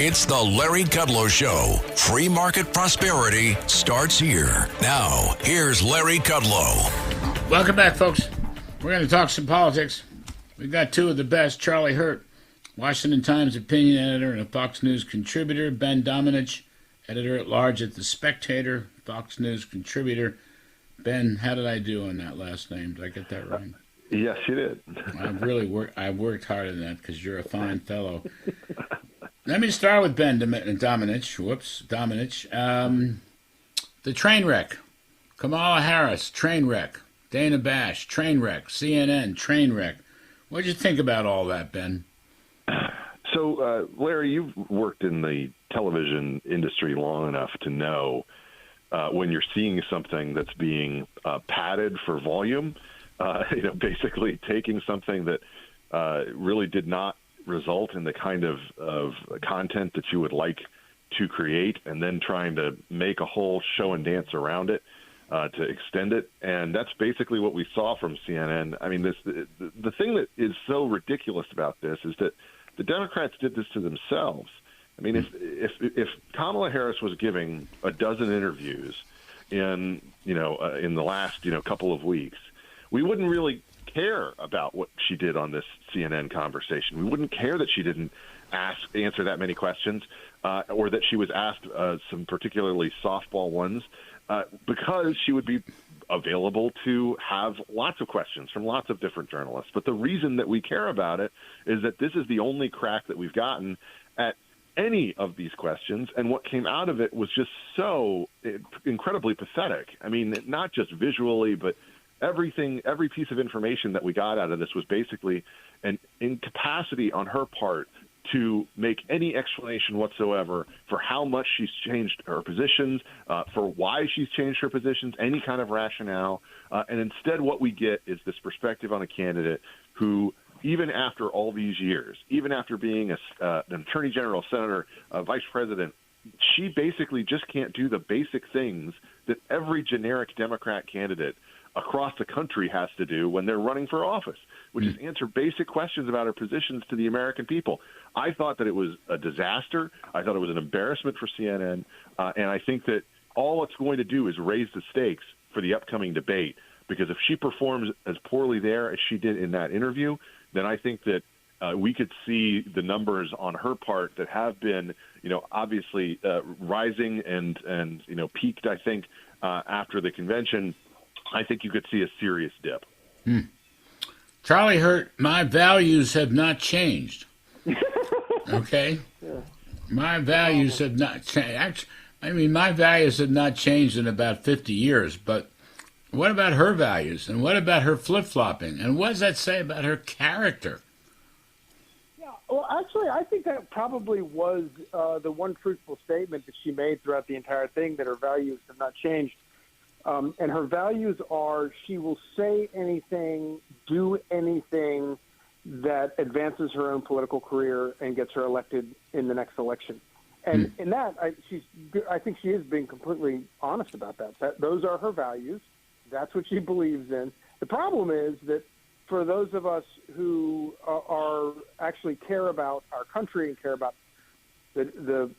It's the Larry Kudlow Show. Free market prosperity starts here. Now, here's Larry Kudlow. Welcome back, folks. We're going to talk some politics. We've got two of the best. Charlie Hurt, Washington Times opinion editor and a Fox News contributor. Ben Domenech, editor-at-large at The Spectator, Fox News contributor. Ben, how did I do on that last name? Did I get that right? Yes, you did. I've worked hard on that because you're a fine fellow. Let me start with Ben Domenech. Domenech. The train wreck. Kamala Harris, train wreck. Dana Bash, train wreck. CNN, train wreck. What did you think about all that, Ben? So, Larry, you've worked in the television industry long enough to know when you're seeing something that's being padded for volume, basically taking something that really did not result in the kind of content that you would like to create and then trying to make a whole show and dance around it to extend it. And that's basically what we saw from CNN. I mean, the thing that is so ridiculous about this is that the Democrats did this to themselves. I mean, if Kamala Harris was giving a dozen interviews in the last couple of weeks, we wouldn't really care about what she did on this CNN conversation. We wouldn't care that she didn't answer that many questions, or that she was asked some particularly softball ones, because she would be available to have lots of questions from lots of different journalists. But the reason that we care about it is that this is the only crack that we've gotten at any of these questions, and what came out of it was just so incredibly pathetic. I mean, not just visually, but every piece of information that we got out of this was basically an incapacity on her part to make any explanation whatsoever for how much she's changed her positions, for why she's changed her positions, any kind of rationale. And instead what we get is this perspective on a candidate who, even after all these years, even after being an attorney general, senator, vice president, she basically just can't do the basic things that every generic Democrat candidate across the country has to do when they're running for office, which is answer basic questions about her positions to the American people. I thought that it was a disaster. I thought it was an embarrassment for CNN. And I think that all it's going to do is raise the stakes for the upcoming debate, because if she performs as poorly there as she did in that interview, then I think that we could see the numbers on her part that have been, obviously rising and peaked, I think, after the convention. I think you could see a serious dip. Charlie Hurt, my values have not changed. Okay? Yeah. My values have not changed. My values have not changed in about 50 years, but what about her values? And what about her flip-flopping? And what does that say about her character? Yeah, well, actually, I think that probably was the one truthful statement that she made throughout the entire thing, that her values have not changed. And her values are, she will say anything, do anything that advances her own political career and gets her elected in the next election. And in that, I think she is being completely honest about that. Those are her values. That's what she believes in. The problem is that for those of us who are actually care about our country and care about the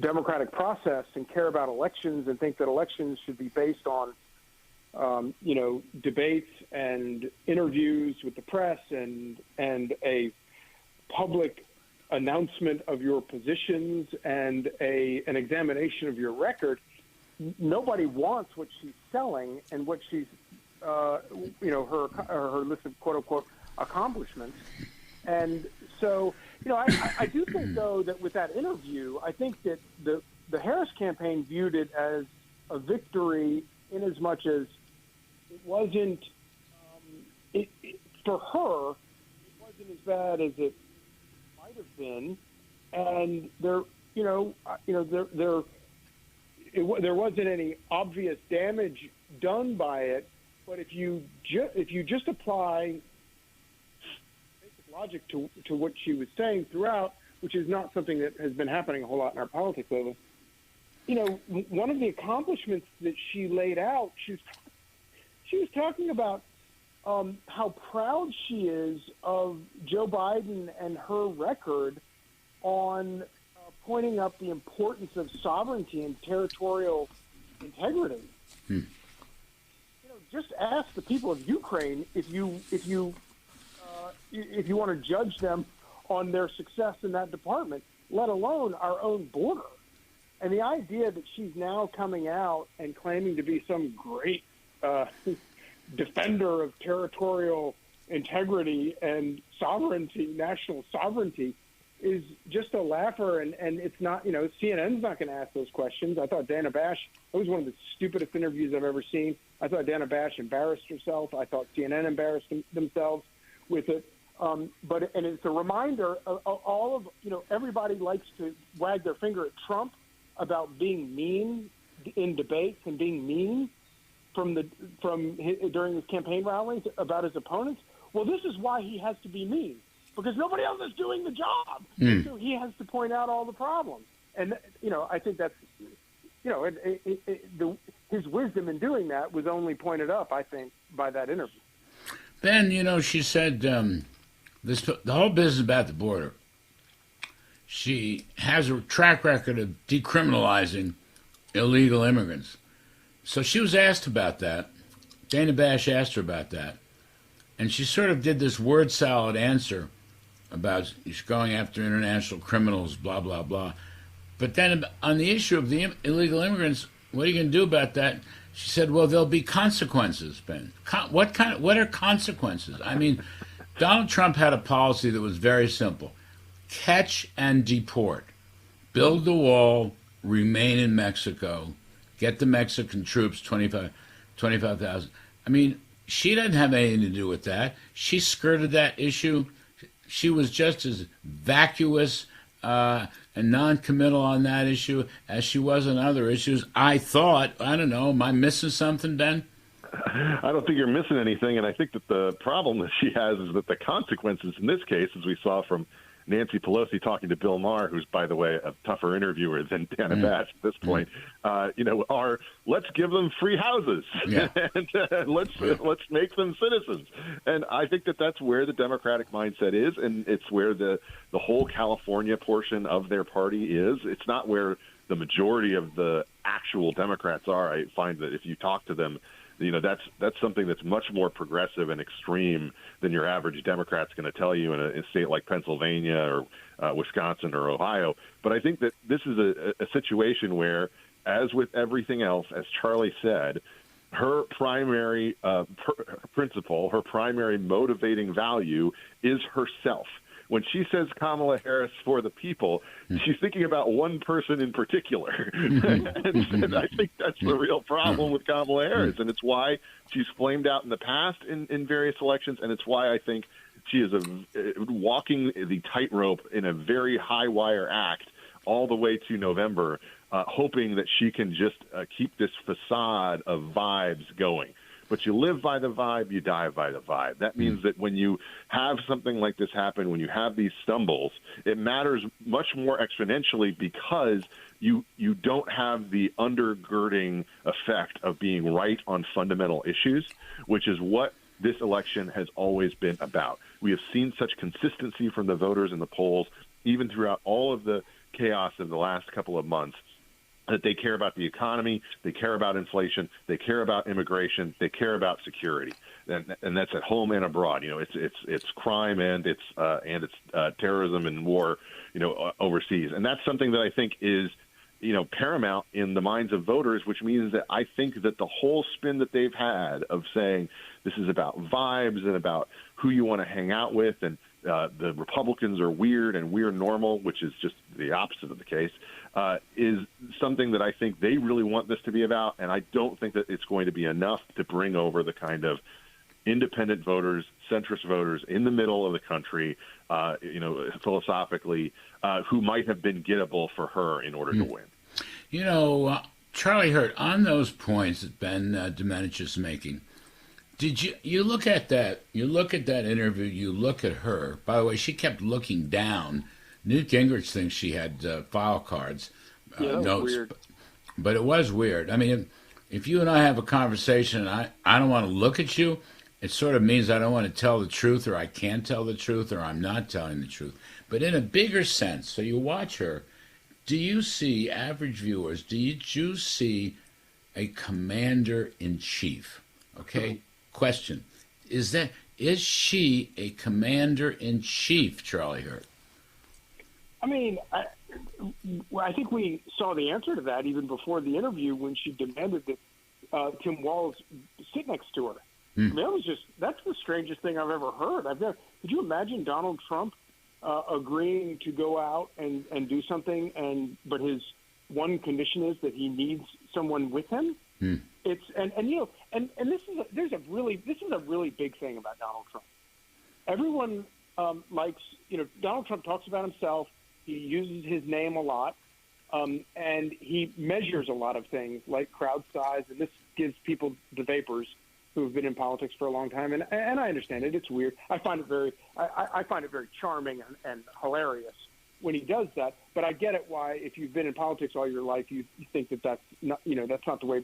democratic process and care about elections and think that elections should be based on, debates and interviews with the press and a public announcement of your positions and an examination of your record. Nobody wants what she's selling and what she's, her list of quote unquote accomplishments. And so, I do think, though, that with that interview, I think that the Harris campaign viewed it as a victory in as much as it wasn't, for her, it wasn't as bad as it might have been. And there wasn't any obvious damage done by it. But if you just apply logic to what she was saying throughout, which is not something that has been happening a whole lot in our politics lately. One of the accomplishments that she laid out, she was talking about how proud she is of Joe Biden and her record on pointing up the importance of sovereignty and territorial integrity. Just ask the people of Ukraine if you want to judge them on their success in that department, let alone our own border. And the idea that she's now coming out and claiming to be some great defender of territorial integrity and sovereignty, national sovereignty, is just a laugher. And it's not, CNN's not going to ask those questions. I thought Dana Bash, that was one of the stupidest interviews I've ever seen. I thought Dana Bash embarrassed herself. I thought CNN embarrassed themselves with it. But it's a reminder of all of, everybody likes to wag their finger at Trump about being mean in debates and being mean during his campaign rallies about his opponents. Well, this is why he has to be mean, because nobody else is doing the job. So he has to point out all the problems. And, I think that's, his wisdom in doing that was only pointed up, I think, by that interview. Ben, she said the whole business about the border, she has a track record of decriminalizing illegal immigrants. So she was asked about that. Dana Bash asked her about that. And she sort of did this word salad answer about she's going after international criminals, blah, blah, blah. But then on the issue of the illegal immigrants, what are you going to do about that? She said, well, there'll be consequences, Ben. What are consequences? I mean, Donald Trump had a policy that was very simple. Catch and deport. Build the wall, remain in Mexico, get the Mexican troops, 25,000. I mean, she doesn't have anything to do with that. She skirted that issue. She was just as vacuous and non-committal on that issue as she was on other issues. I thought, I don't know, am I missing something, Ben? I don't think you're missing anything, and I think that the problem that she has is that the consequences in this case, as we saw from Nancy Pelosi talking to Bill Maher, who's, by the way, a tougher interviewer than Dana Bash at this point, are let's give them free houses and let's make them citizens. And I think that that's where the Democratic mindset is, and it's where the whole California portion of their party is. It's not where the majority of the actual Democrats are. I find that if you talk to them, that's something that's much more progressive and extreme than your average Democrat's going to tell you in a state like Pennsylvania or Wisconsin or Ohio. But I think that this is a situation where, as with everything else, as Charlie said, her primary principle, her primary motivating value is herself. When she says Kamala Harris for the people, she's thinking about one person in particular. and I think that's the real problem with Kamala Harris. And it's why she's flamed out in the past in various elections. And it's why I think she is walking the tightrope in a very high wire act all the way to November, hoping that she can just keep this facade of vibes going. But you live by the vibe, you die by the vibe. That means that when you have something like this happen, when you have these stumbles, it matters much more exponentially because you don't have the undergirding effect of being right on fundamental issues, which is what this election has always been about. We have seen such consistency from the voters in the polls, even throughout all of the chaos of the last couple of months, that they care about the economy, they care about inflation, they care about immigration, they care about security, and that's at home and abroad. It's crime and it's terrorism and war, overseas, and that's something that I think is, paramount in the minds of voters. Which means that I think that the whole spin that they've had of saying this is about vibes and about who you want to hang out with, and the Republicans are weird and we're normal, which is just the opposite of the case, is something that I think they really want this to be about. And I don't think that it's going to be enough to bring over the kind of independent voters, centrist voters in the middle of the country, philosophically, who might have been gettable for her in order to win. Charlie Hurt, on those points that Ben Domenech is making, did you look at that? You look at that interview. You look at her. By the way, she kept looking down. Newt Gingrich thinks she had file cards, notes, weird. But it was weird. I mean, if you and I have a conversation and I don't want to look at you, it sort of means I don't want to tell the truth, or I can't tell the truth, or I'm not telling the truth. But in a bigger sense, so you watch her, do you see, average viewers, do you see a commander-in-chief? Okay? Question. Is she a commander-in-chief, Charlie Hurt? I mean, I think we saw the answer to that even before the interview when she demanded that Tim Walz sit next to her. I mean, that's the strangest thing I've ever heard. Could you imagine Donald Trump agreeing to go out and do something, but his one condition is that he needs someone with him? It's and this is a really big thing about Donald Trump. Everyone likes, Donald Trump talks about himself. He uses his name a lot, and he measures a lot of things like crowd size, and this gives people the vapors who have been in politics for a long time, and I understand it. It's weird. I find it very charming and hilarious when he does that. But I get it why, if you've been in politics all your life, you think that's not that's not the way.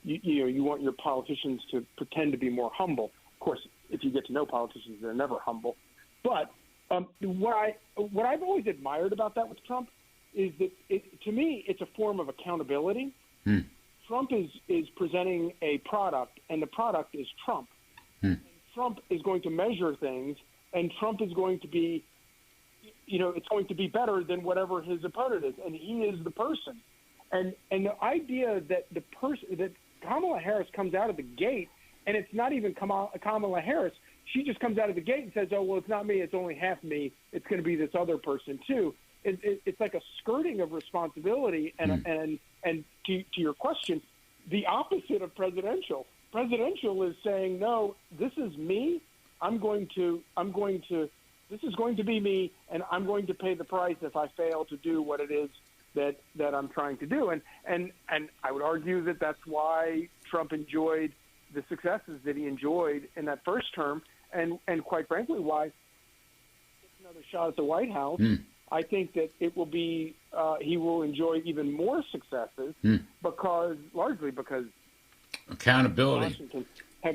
You want your politicians to pretend to be more humble. Of course, if you get to know politicians, they're never humble. But what I've always admired about that with Trump is that to me it's a form of accountability. Trump is presenting a product, and the product is Trump. And Trump is going to measure things, and Trump is going to be, it's going to be better than whatever his opponent is, and he is the person. And the idea that that Kamala Harris comes out of the gate, and it's not even Kamala Harris. She just comes out of the gate and says, "Oh, well, it's not me. It's only half me. It's going to be this other person too." It's like a skirting of responsibility, and to your question, the opposite of presidential. Presidential is saying, "No, this is me. This is going to be me, and I'm going to pay the price if I fail to do what it is that I'm trying to do." And I would argue that that's why Trump enjoyed the successes that he enjoyed in that first term, and quite frankly, why another shot at the White House. I think that it will be he will enjoy even more successes largely because accountability. Washington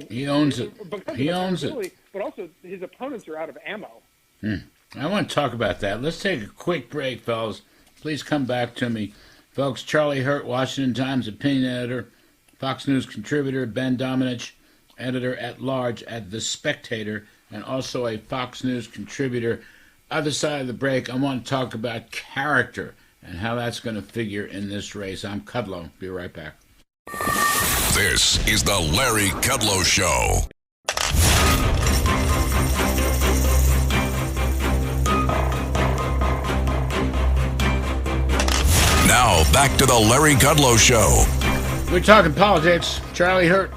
He owns it. He owns it. But also, his opponents are out of ammo. I want to talk about that. Let's take a quick break, fellas. Please come back to me. Folks, Charlie Hurt, Washington Times opinion editor, Fox News contributor, Ben Domenech, editor-at-large at The Spectator, and also a Fox News contributor. Other side of the break, I want to talk about character and how that's going to figure in this race. I'm Kudlow. Be right back. This is the Larry Kudlow Show. Now, back to the Larry Kudlow Show. We're talking politics. Charlie Hurt,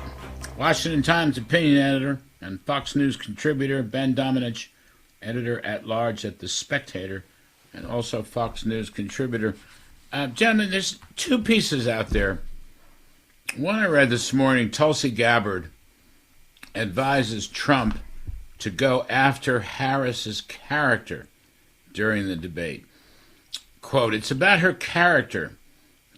Washington Times opinion editor and Fox News contributor, Ben Domenech, editor-at-large at The Spectator, and also Fox News contributor. Gentlemen, there's two pieces out there. One I read this morning, Tulsi Gabbard advises Trump to go after Harris's character during the debate. Quote, "It's about her character,"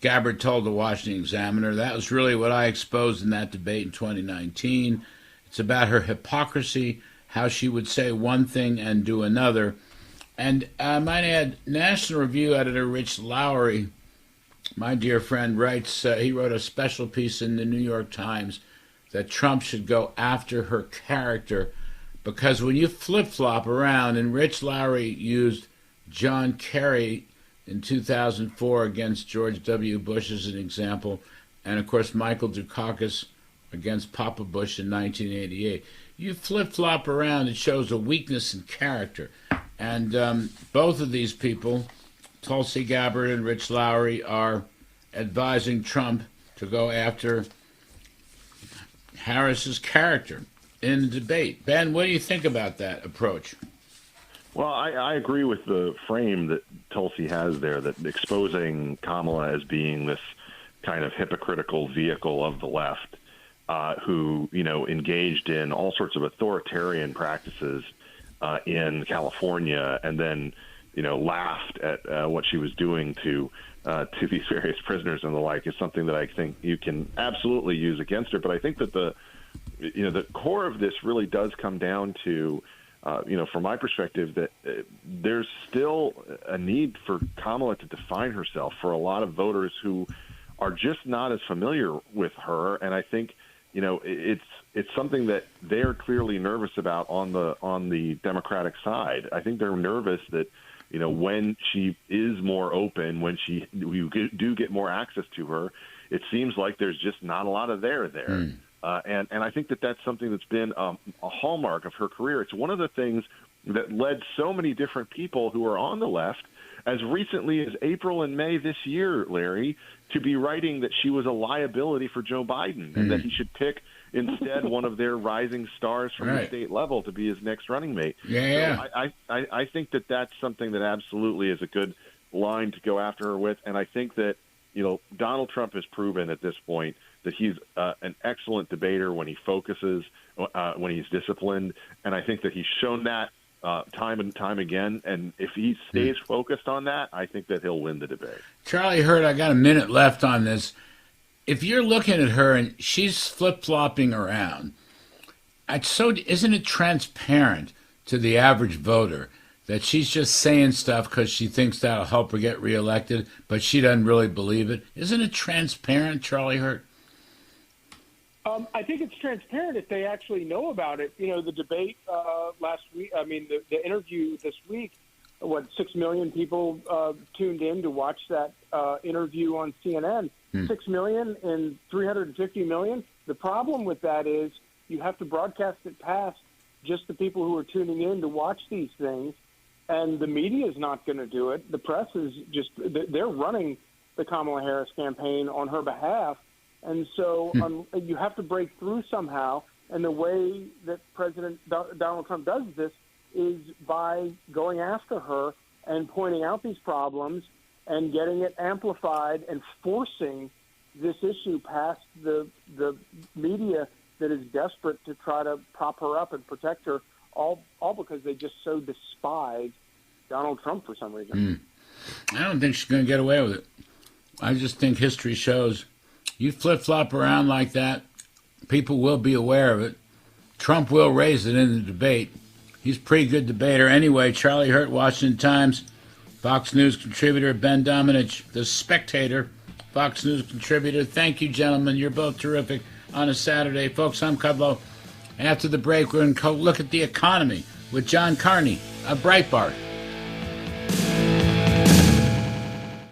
Gabbard told the Washington Examiner. "That was really what I exposed in that debate in 2019. It's about her hypocrisy, how she would say one thing and do another." And I might add, National Review editor Rich Lowry, my dear friend, writes, he wrote a special piece in the New York Times that Trump should go after her character, because when you flip-flop around, and Rich Lowry used John Kerry in 2004 against George W. Bush as an example, and of course Michael Dukakis against Papa Bush in 1988. You flip-flop around, it shows a weakness in character. And both of these people, Tulsi Gabbard and Rich Lowry, are advising Trump to go after Harris's character in the debate. Ben, what do you think about that approach? Well, I agree with the frame that Tulsi has there, that exposing Kamala as being this kind of hypocritical vehicle of the left, who, engaged in all sorts of authoritarian practices in California, and then, laughed at what she was doing to these various prisoners and the like, is something that I think you can absolutely use against her. But I think that the core of this really does come down to from my perspective, that there's still a need for Kamala to define herself for a lot of voters who are just not as familiar with her. And I think, it's something that they're clearly nervous about on the Democratic side. I think they're nervous that, when she is more open, when we do get more access to her, it seems like there's just not a lot of there. And I think that that's something that's been a hallmark of her career. It's one of the things that led so many different people who are on the left, as recently as April and May this year, Larry, to be writing that she was a liability for Joe Biden and that he should pick instead one of their rising stars from the state level to be his next running mate. Yeah. So I think that that's something that absolutely is a good line to go after her with. And I think that, Donald Trump has proven at this point that he's an excellent debater when he focuses, when he's disciplined. And I think that he's shown that time and time again. And if he stays focused on that, I think that he'll win the debate. Charlie Hurt, I got a minute left on this. If you're looking at her and she's flip-flopping around, isn't it transparent to the average voter that she's just saying stuff because she thinks that'll help her get reelected, but she doesn't really believe it? Isn't it transparent, Charlie Hurt? I think it's transparent if they actually know about it. The debate last week, the interview this week, 6 million people tuned in to watch that interview on CNN. 6 million and 350 million. The problem with that is you have to broadcast it past just the people who are tuning in to watch these things, and the media is not going to do it. The press is they're running the Kamala Harris campaign on her behalf. And so you have to break through somehow. And the way that President Donald Trump does this is by going after her and pointing out these problems and getting it amplified and forcing this issue past the media that is desperate to try to prop her up and protect her, all because they just so despise Donald Trump for some reason. I don't think she's going to get away with it. I just think history shows you flip-flop around like that, people will be aware of it. Trump will raise it in the debate. He's a pretty good debater. Anyway, Charlie Hurt, Washington Times, Fox News contributor, Ben Domenech, The Spectator, Fox News contributor. Thank you, gentlemen. You're both terrific on a Saturday. Folks, I'm Kudlow. After the break, we're going to look at the economy with John Carney of Breitbart.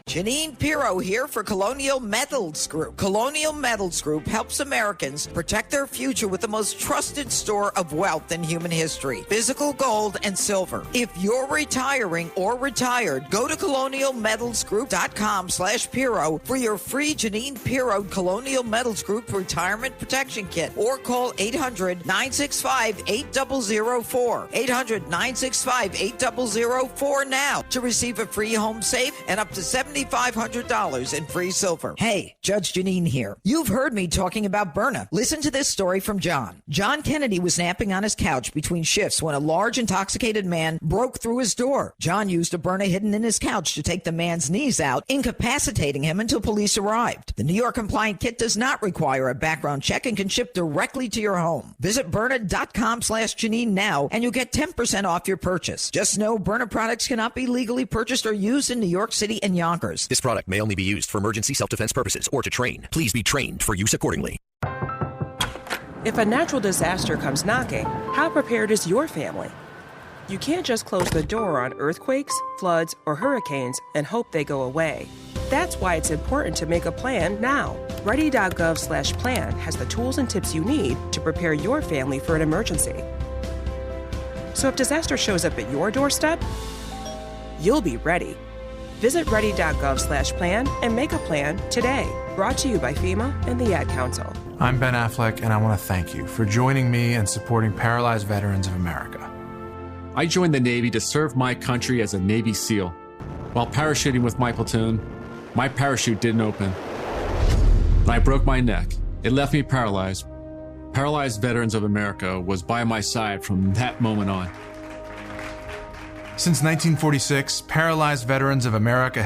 Janine Pirro here for Colonial Metals Group. Colonial Metals Group helps Americans protect their future with the most trusted store of wealth in human history, physical gold and silver. If you're retiring or retired, go to colonialmetalsgroup.com/Pirro for your free Janine Pirro Colonial Metals Group Retirement Protection Kit, or call 800-965-8004. 800-965-8004 now to receive a free home safe and up to $7,500 in free silver. Hey, Judge Janine here. You've heard me talking about Byrna. Listen to this story from John. John Kennedy was napping on his couch between shifts when a large intoxicated man broke through his door. John used a Byrna hidden in his couch to take the man's knees out, incapacitating him until police arrived. The New York compliant kit does not require a background check and can ship directly to your home. Visit Byrna.com/Janine now and you'll get 10% off your purchase. Just know Byrna products cannot be legally purchased or used in New York City and Yonkers. This product may only be used for emergency self-defense purposes or to train. Please be trained for use accordingly. If a natural disaster comes knocking, how prepared is your family? You can't just close the door on earthquakes, floods, or hurricanes and hope they go away. That's why it's important to make a plan now. Ready.gov/plan has the tools and tips you need to prepare your family for an emergency. So if disaster shows up at your doorstep, you'll be ready. Visit ready.gov/plan and make a plan today. Brought to you by FEMA and the Ad Council. I'm Ben Affleck, and I want to thank you for joining me and supporting Paralyzed Veterans of America. I joined the Navy to serve my country as a Navy SEAL. While parachuting with my platoon, my parachute didn't open. And I broke my neck. It left me paralyzed. Paralyzed Veterans of America was by my side from that moment on. Since 1946, Paralyzed Veterans of America